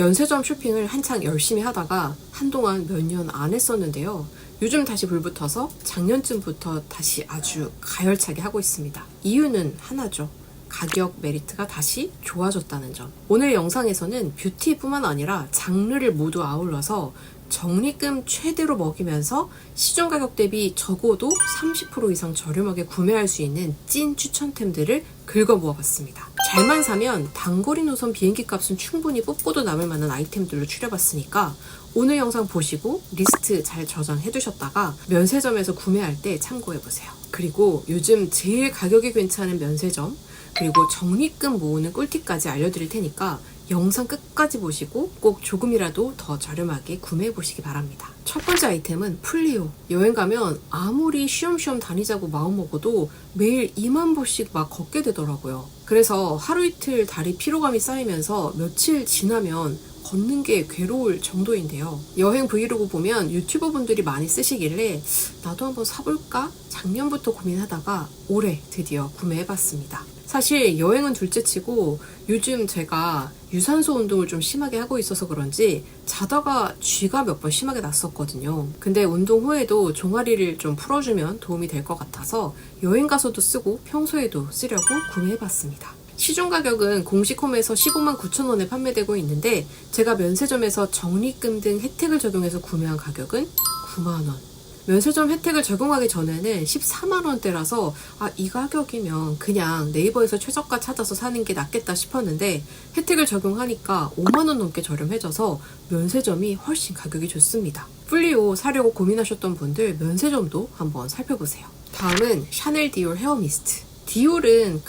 면세점 쇼핑을 한창 열심히 하다가 한동안 몇 년 안 했었는데요. 요즘 다시 불붙어서 작년쯤부터 다시 아주 가열차게 하고 있습니다. 이유는 하나죠. 가격 메리트가 다시 좋아졌다는 점. 오늘 영상에서는 뷰티뿐만 아니라 장르를 모두 아울러서 적립금 최대로 먹이면서 시중 가격 대비 적어도 30% 이상 저렴하게 구매할 수 있는 찐 추천템들을 긁어 모아봤습니다. 잘만 사면 단거리 노선 비행기 값은 충분히 뽑고도 남을 만한 아이템들로 추려봤으니까 오늘 영상 보시고 리스트 잘 저장해 두셨다가 면세점에서 구매할 때 참고해보세요. 그리고 요즘 제일 가격이 괜찮은 면세점 그리고 적립금 모으는 꿀팁까지 알려드릴 테니까 영상 끝까지 보시고 꼭 조금이라도 더 저렴하게 구매해 보시기 바랍니다. 첫 번째 아이템은 플리오. 여행 가면 아무리 쉬엄쉬엄 다니자고 마음먹어도 매일 2만 보씩 막 걷게 되더라고요. 그래서 하루 이틀 다리 피로감이 쌓이면서 며칠 지나면 걷는 게 괴로울 정도인데요. 여행 브이로그 보면 유튜버 분들이 많이 쓰시길래 나도 한번 사볼까? 작년부터 고민하다가 올해 드디어 구매해봤습니다. 사실 여행은 둘째치고 요즘 제가 유산소 운동을 좀 심하게 하고 있어서 그런지 자다가 쥐가 몇 번 심하게 났었거든요. 근데 운동 후에도 종아리를 좀 풀어주면 도움이 될 것 같아서 여행 가서도 쓰고 평소에도 쓰려고 구매해봤습니다. 시중 가격은 공식 홈에서 15만 9천 원에 판매되고 있는데 제가 면세점에서 적립금 등 혜택을 적용해서 구매한 가격은 9만 원. 면세점 혜택을 적용하기 전에는 14만 원대라서 이 가격이면 그냥 네이버에서 최저가 찾아서 사는 게 낫겠다 싶었는데 혜택을 적용하니까 5만 원 넘게 저렴해져서 면세점이 훨씬 가격이 좋습니다. 플리오 사려고 고민하셨던 분들 면세점도 한번 살펴보세요. 다음은 샤넬 디올 헤어 미스트. 디올은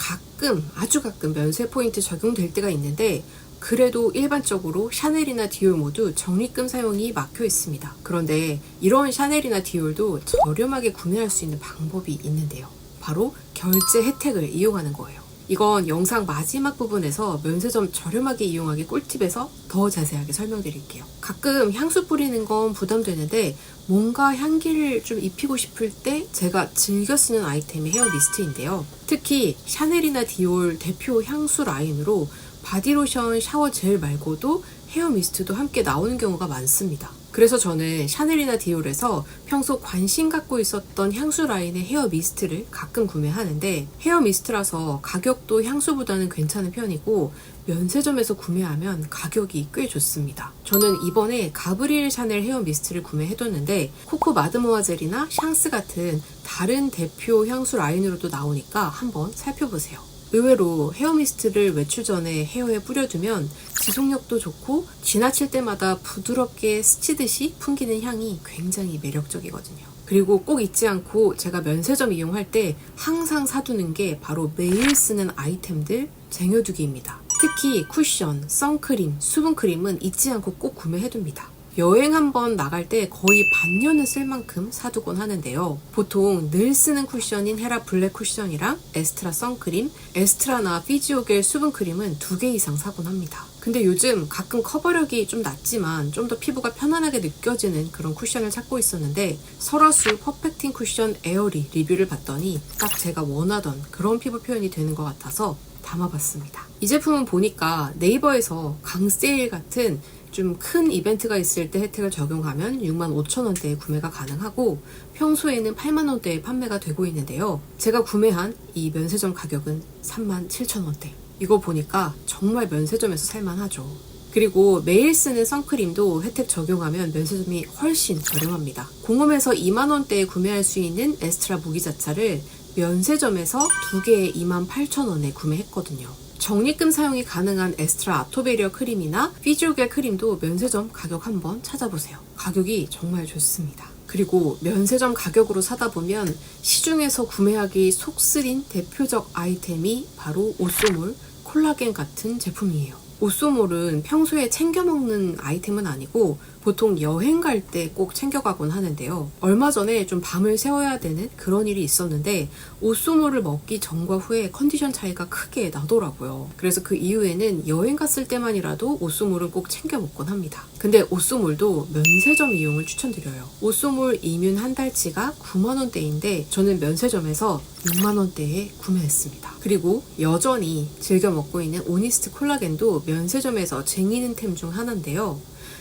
아주 가끔 면세 포인트 적용될 때가 있는데 그래도 일반적으로 샤넬이나 디올 모두 적립금 사용이 막혀 있습니다. 그런데 이런 샤넬이나 디올도 저렴하게 구매할 수 있는 방법이 있는데요. 바로 결제 혜택을 이용하는 거예요. 이건 영상 마지막 부분에서 면세점 저렴하게 이용하기 꿀팁에서 더 자세하게 설명드릴게요. 가끔 향수 뿌리는 건 부담되는데 뭔가 향기를 좀 입히고 싶을 때 제가 즐겨 쓰는 아이템이 헤어 미스트인데요. 특히 샤넬이나 디올 대표 향수 라인으로 바디로션, 샤워 젤 말고도 헤어 미스트도 함께 나오는 경우가 많습니다. 그래서 저는 샤넬이나 디올에서 평소 관심 갖고 있었던 향수 라인의 헤어 미스트를 가끔 구매하는데 헤어 미스트라서 가격도 향수보다는 괜찮은 편이고 면세점에서 구매하면 가격이 꽤 좋습니다. 저는 이번에 가브리엘 샤넬 헤어 미스트를 구매해뒀는데 코코 마드모아젤이나 샹스 같은 다른 대표 향수 라인으로도 나오니까 한번 살펴보세요. 의외로 헤어 미스트를 외출 전에 헤어에 뿌려두면 지속력도 좋고 지나칠 때마다 부드럽게 스치듯이 풍기는 향이 굉장히 매력적이거든요. 그리고 꼭 잊지 않고 제가 면세점 이용할 때 항상 사두는 게 바로 매일 쓰는 아이템들 쟁여두기입니다. 특히 쿠션, 선크림, 수분크림은 잊지 않고 꼭 구매해둡니다. 여행 한번 나갈 때 거의 반년은 쓸 만큼 사두곤 하는데요. 보통 늘 쓰는 쿠션인 헤라 블랙 쿠션이랑 에스트라 선크림, 에스트라나 피지오겔 수분크림은 2개 이상 사곤 합니다. 근데 요즘 가끔 커버력이 좀 낮지만 좀 더 피부가 편안하게 느껴지는 그런 쿠션을 찾고 있었는데 설화수 퍼펙팅 쿠션 에어리 리뷰를 봤더니 딱 제가 원하던 그런 피부 표현이 되는 것 같아서 담아봤습니다. 이 제품은 보니까 네이버에서 강세일 같은 좀 큰 이벤트가 있을 때 혜택을 적용하면 6만 5천 원대에 구매가 가능하고 평소에는 8만 원대에 판매가 되고 있는데요. 제가 구매한 이 면세점 가격은 3만 7천 원대. 이거 보니까 정말 면세점에서 살만하죠. 그리고 매일 쓰는 선크림도 혜택 적용하면 면세점이 훨씬 저렴합니다. 공홈에서 2만 원대에 구매할 수 있는 에스트라 무기자차를 면세점에서 2개에 2만 8천 원에 구매했거든요. 적립금 사용이 가능한 에스트라 아토베리어 크림이나 피지오겔 크림도 면세점 가격 한번 찾아보세요. 가격이 정말 좋습니다. 그리고 면세점 가격으로 사다 보면 시중에서 구매하기 속 쓰린 대표적 아이템이 바로 오쏘몰, 콜라겐 같은 제품이에요. 오쏘몰은 평소에 챙겨 먹는 아이템은 아니고 보통 여행 갈 때 꼭 챙겨가곤 하는데요. 얼마 전에 좀 밤을 새워야 되는 그런 일이 있었는데 오쏘모를 먹기 전과 후에 컨디션 차이가 크게 나더라고요. 그래서 그 이후에는 여행 갔을 때만이라도 오쏘모를 꼭 챙겨 먹곤 합니다. 근데 오쏘몰도 면세점 이용을 추천드려요. 오쏘몰 이뮨 한 달치가 9만원대인데 저는 면세점에서 6만원대에 구매했습니다. 그리고 여전히 즐겨 먹고 있는 오니스트 콜라겐도 면세점에서 쟁이는 템 중 하나인데요.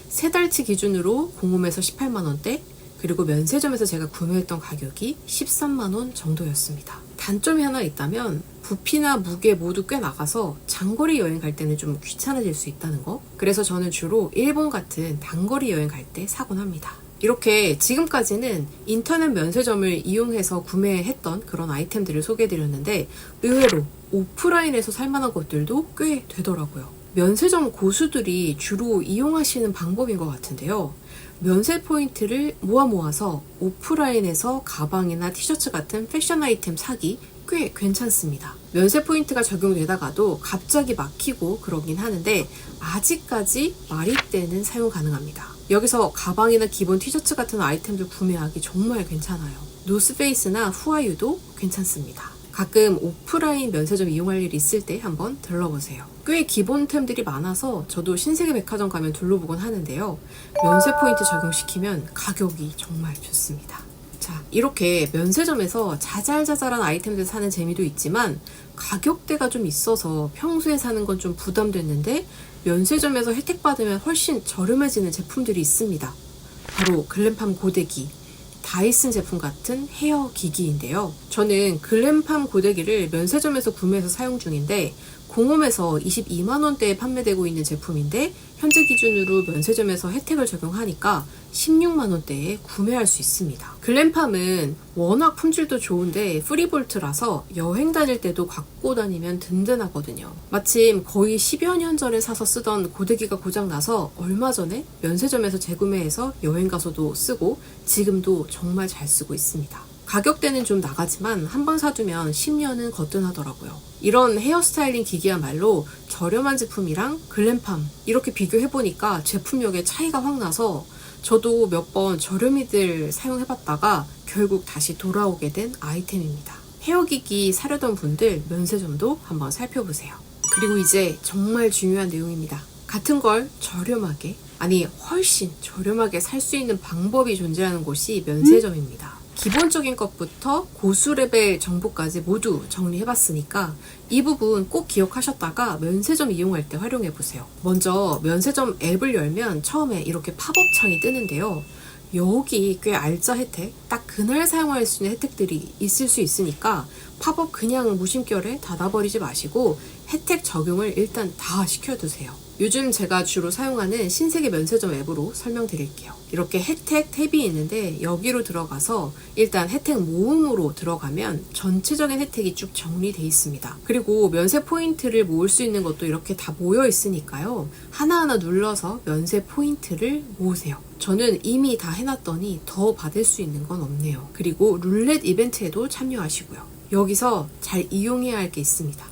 3달치 기준으로 공홈에서 18만원대, 그리고 면세점에서 제가 구매했던 가격이 13만원 정도였습니다. 단점이 하나 있다면 부피나 무게 모두 꽤 나가서 장거리 여행 갈 때는 좀 귀찮아질 수 있다는 거. 그래서 저는 주로 일본 같은 단거리 여행 갈 때 사곤 합니다. 이렇게 지금까지는 인터넷 면세점을 이용해서 구매했던 그런 아이템들을 소개해드렸는데 의외로 오프라인에서 살만한 것들도 꽤 되더라고요. 면세점 고수들이 주로 이용하시는 방법인 것 같은데요. 면세 포인트를 모아서 오프라인에서 가방이나 티셔츠 같은 패션 아이템 사기 꽤 괜찮습니다. 면세 포인트가 적용되다가도 갑자기 막히고 그러긴 하는데 아직까지 말이 되는 사용 가능합니다. 여기서 가방이나 기본 티셔츠 같은 아이템들 구매하기 정말 괜찮아요. 노스페이스나 후아유도 괜찮습니다. 가끔 오프라인 면세점 이용할 일 있을 때 한번 들러보세요. 꽤 기본템들이 많아서 저도 신세계 백화점 가면 둘러보곤 하는데요. 면세 포인트 적용시키면 가격이 정말 좋습니다. 자, 이렇게 면세점에서 자잘자잘한 아이템들 사는 재미도 있지만 가격대가 좀 있어서 평소에 사는 건 좀 부담됐는데 면세점에서 혜택 받으면 훨씬 저렴해지는 제품들이 있습니다. 바로 글램팜 고데기, 다이슨 제품 같은 헤어 기기인데요. 저는 글램팜 고데기를 면세점에서 구매해서 사용 중인데 공홈에서 22만원대에 판매되고 있는 제품인데 현재 기준으로 면세점에서 혜택을 적용하니까 16만원대에 구매할 수 있습니다. 글램팜은 워낙 품질도 좋은데 프리볼트라서 여행 다닐 때도 갖고 다니면 든든하거든요. 마침 거의 10여 년 전에 사서 쓰던 고데기가 고장나서 얼마 전에 면세점에서 재구매해서 여행 가서도 쓰고 지금도 정말 잘 쓰고 있습니다. 가격대는 좀 나가지만 한번 사두면 10년은 거뜬하더라고요. 이런 헤어스타일링 기기야말로 저렴한 제품이랑 글램팜 이렇게 비교해보니까 제품력에 차이가 확 나서 저도 몇 번 저렴이들 사용해봤다가 결국 다시 돌아오게 된 아이템입니다. 헤어기기 사려던 분들 면세점도 한번 살펴보세요. 그리고 이제 정말 중요한 내용입니다. 같은 걸 저렴하게, 아니 훨씬 저렴하게 살 수 있는 방법이 존재하는 곳이 면세점입니다. 기본적인 것부터 고수 레벨 정보까지 모두 정리해봤으니까 이 부분 꼭 기억하셨다가 면세점 이용할 때 활용해보세요. 먼저 면세점 앱을 열면 처음에 이렇게 팝업 창이 뜨는데요. 여기 꽤 알짜 혜택, 딱 그날 사용할 수 있는 혜택들이 있을 수 있으니까 팝업 그냥 무심결에 닫아버리지 마시고 혜택 적용을 일단 다 시켜두세요. 요즘 제가 주로 사용하는 신세계 면세점 앱으로 설명드릴게요. 이렇게 혜택 탭이 있는데 여기로 들어가서 일단 혜택 모음으로 들어가면 전체적인 혜택이 쭉 정리되어 있습니다. 그리고 면세 포인트를 모을 수 있는 것도 이렇게 다 모여 있으니까요. 하나하나 눌러서 면세 포인트를 모으세요. 저는 이미 다 해놨더니 더 받을 수 있는 건 없네요. 그리고 룰렛 이벤트에도 참여하시고요. 여기서 잘 이용해야 할 게 있습니다.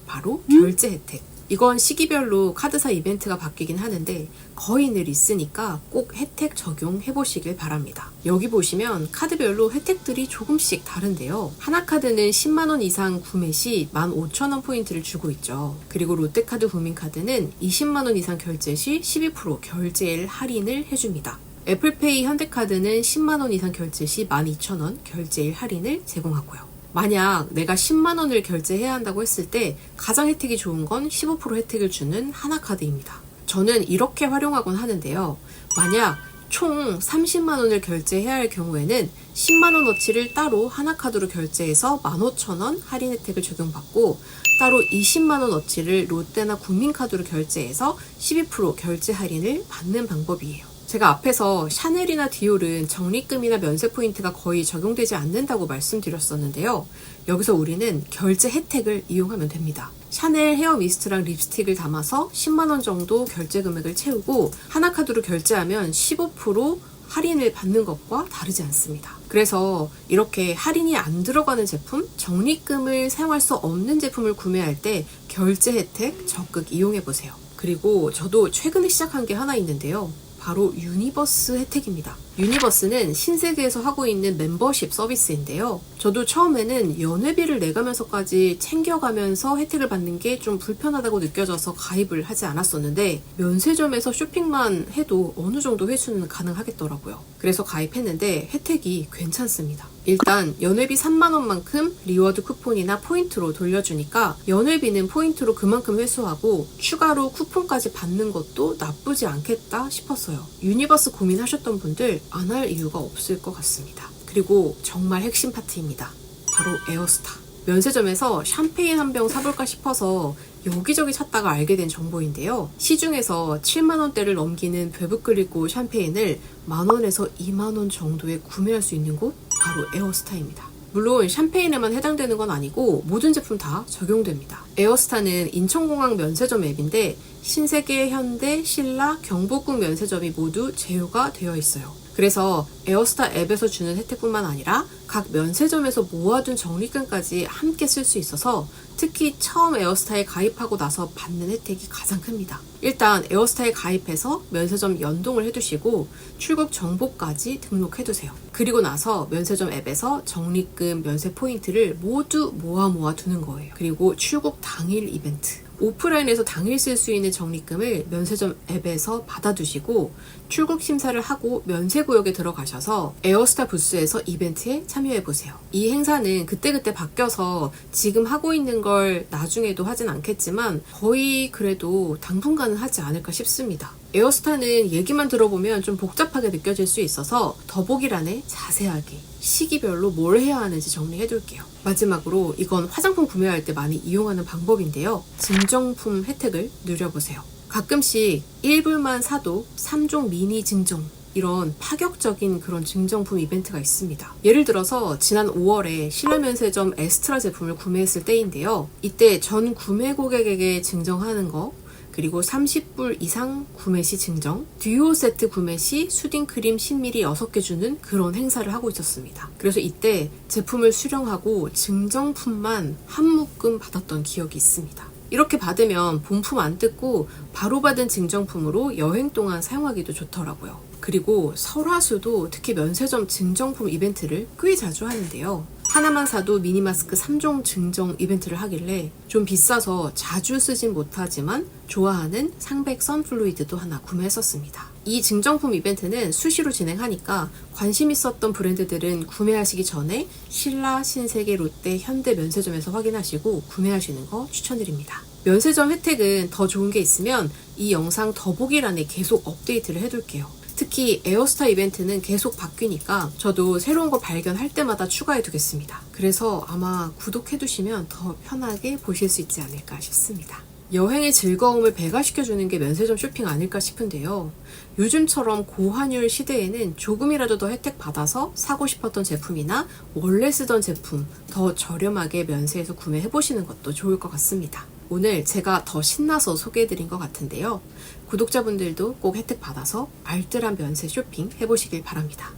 바로 결제 혜택. 이건 시기별로 카드사 이벤트가 바뀌긴 하는데 거의 늘 있으니까 꼭 혜택 적용해보시길 바랍니다. 여기 보시면 카드별로 혜택들이 조금씩 다른데요. 하나카드는 10만원 이상 구매 시 15,000원 포인트를 주고 있죠. 그리고 롯데카드 국민카드는 20만원 이상 결제 시 12% 결제일 할인을 해줍니다. 애플페이 현대카드는 10만원 이상 결제 시 12,000원 결제일 할인을 제공하고요. 만약 내가 10만원을 결제해야 한다고 했을 때 가장 혜택이 좋은 건 15% 혜택을 주는 하나카드입니다. 저는 이렇게 활용하곤 하는데요. 만약 총 30만원을 결제해야 할 경우에는 10만원어치를 따로 하나카드로 결제해서 15,000원 할인 혜택을 적용받고 따로 20만원어치를 롯데나 국민카드로 결제해서 12% 결제 할인을 받는 방법이에요. 제가 앞에서 샤넬이나 디올은 적립금이나 면세 포인트가 거의 적용되지 않는다고 말씀드렸었는데요. 여기서 우리는 결제 혜택을 이용하면 됩니다. 샤넬 헤어 미스트랑 립스틱을 담아서 10만원 정도 결제 금액을 채우고 하나카드로 결제하면 15% 할인을 받는 것과 다르지 않습니다. 그래서 이렇게 할인이 안 들어가는 제품, 적립금을 사용할 수 없는 제품을 구매할 때 결제 혜택 적극 이용해보세요. 그리고 저도 최근에 시작한 게 하나 있는데요. 바로 유니버스 혜택입니다. 유니버스는 신세계에서 하고 있는 멤버십 서비스인데요. 저도 처음에는 연회비를 내가면서까지 챙겨가면서 혜택을 받는 게 좀 불편하다고 느껴져서 가입을 하지 않았었는데 면세점에서 쇼핑만 해도 어느 정도 회수는 가능하겠더라고요. 그래서 가입했는데 혜택이 괜찮습니다. 일단 연회비 3만 원만큼 리워드 쿠폰이나 포인트로 돌려주니까 연회비는 포인트로 그만큼 회수하고 추가로 쿠폰까지 받는 것도 나쁘지 않겠다 싶었어요. 유니버스 고민하셨던 분들 안 할 이유가 없을 것 같습니다. 그리고 정말 핵심 파트입니다. 바로 에어스타. 면세점에서 샴페인 한 병 사볼까 싶어서 여기저기 찾다가 알게 된 정보인데요. 시중에서 7만원대를 넘기는 배부끓이고 샴페인을 만원에서 2만원 정도에 구매할 수 있는 곳? 바로 에어스타입니다. 물론 샴페인에만 해당되는 건 아니고 모든 제품 다 적용됩니다. 에어스타는 인천공항 면세점 앱인데 신세계, 현대, 신라, 경복궁 면세점이 모두 제휴가 되어 있어요. 그래서 에어스타 앱에서 주는 혜택뿐만 아니라 각 면세점에서 모아둔 적립금까지 함께 쓸 수 있어서 특히 처음 에어스타에 가입하고 나서 받는 혜택이 가장 큽니다. 일단 에어스타에 가입해서 면세점 연동을 해두시고 출국 정보까지 등록해두세요. 그리고 나서 면세점 앱에서 적립금, 면세 포인트를 모두 모아 두는 거예요. 그리고 출국 당일 이벤트. 오프라인에서 당일 쓸 수 있는 적립금을 면세점 앱에서 받아두시고 출국 심사를 하고 면세구역에 들어가셔서 에어스타 부스에서 이벤트에 참여해보세요. 이 행사는 그때그때 바뀌어서 지금 하고 있는 걸 나중에도 하진 않겠지만 거의 그래도 당분간은 하지 않을까 싶습니다. 에어스타는 얘기만 들어보면 좀 복잡하게 느껴질 수 있어서 더보기란에 자세하게 시기별로 뭘 해야 하는지 정리해둘게요. 마지막으로 이건 화장품 구매할 때 많이 이용하는 방법인데요. 증정품 혜택을 누려보세요. 가끔씩 1불만 사도 3종 미니 증정 이런 파격적인 그런 증정품 이벤트가 있습니다. 예를 들어서 지난 5월에 신라면세점 에스트라 제품을 구매했을 때인데요. 이때 전 구매 고객에게 증정하는 거 그리고 30불 이상 구매 시 증정, 듀오 세트 구매 시 수딩크림 10ml 6개 주는 그런 행사를 하고 있었습니다. 그래서 이때 제품을 수령하고 증정품만 한 묶음 받았던 기억이 있습니다. 이렇게 받으면 본품 안 뜯고 바로 받은 증정품으로 여행 동안 사용하기도 좋더라고요. 그리고 설화수도 특히 면세점 증정품 이벤트를 꽤 자주 하는데요. 하나만 사도 미니마스크 3종 증정 이벤트를 하길래 좀 비싸서 자주 쓰진 못하지만 좋아하는 상백 선플루이드도 하나 구매했었습니다. 이 증정품 이벤트는 수시로 진행하니까 관심 있었던 브랜드들은 구매하시기 전에 신라, 신세계, 롯데, 현대 면세점에서 확인하시고 구매하시는 거 추천드립니다. 면세점 혜택은 더 좋은 게 있으면 이 영상 더보기란에 계속 업데이트를 해둘게요. 특히 에어스타 이벤트는 계속 바뀌니까 저도 새로운 거 발견할 때마다 추가해 두겠습니다. 그래서 아마 구독해두시면 더 편하게 보실 수 있지 않을까 싶습니다. 여행의 즐거움을 배가시켜주는 게 면세점 쇼핑 아닐까 싶은데요. 요즘처럼 고환율 시대에는 조금이라도 더 혜택 받아서 사고 싶었던 제품이나 원래 쓰던 제품 더 저렴하게 면세에서 구매해보시는 것도 좋을 것 같습니다. 오늘 제가 더 신나서 소개해드린 것 같은데요. 구독자분들도 꼭 혜택 받아서 알뜰한 면세 쇼핑 해보시길 바랍니다.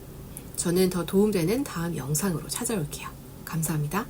저는 더 도움되는 다음 영상으로 찾아올게요. 감사합니다.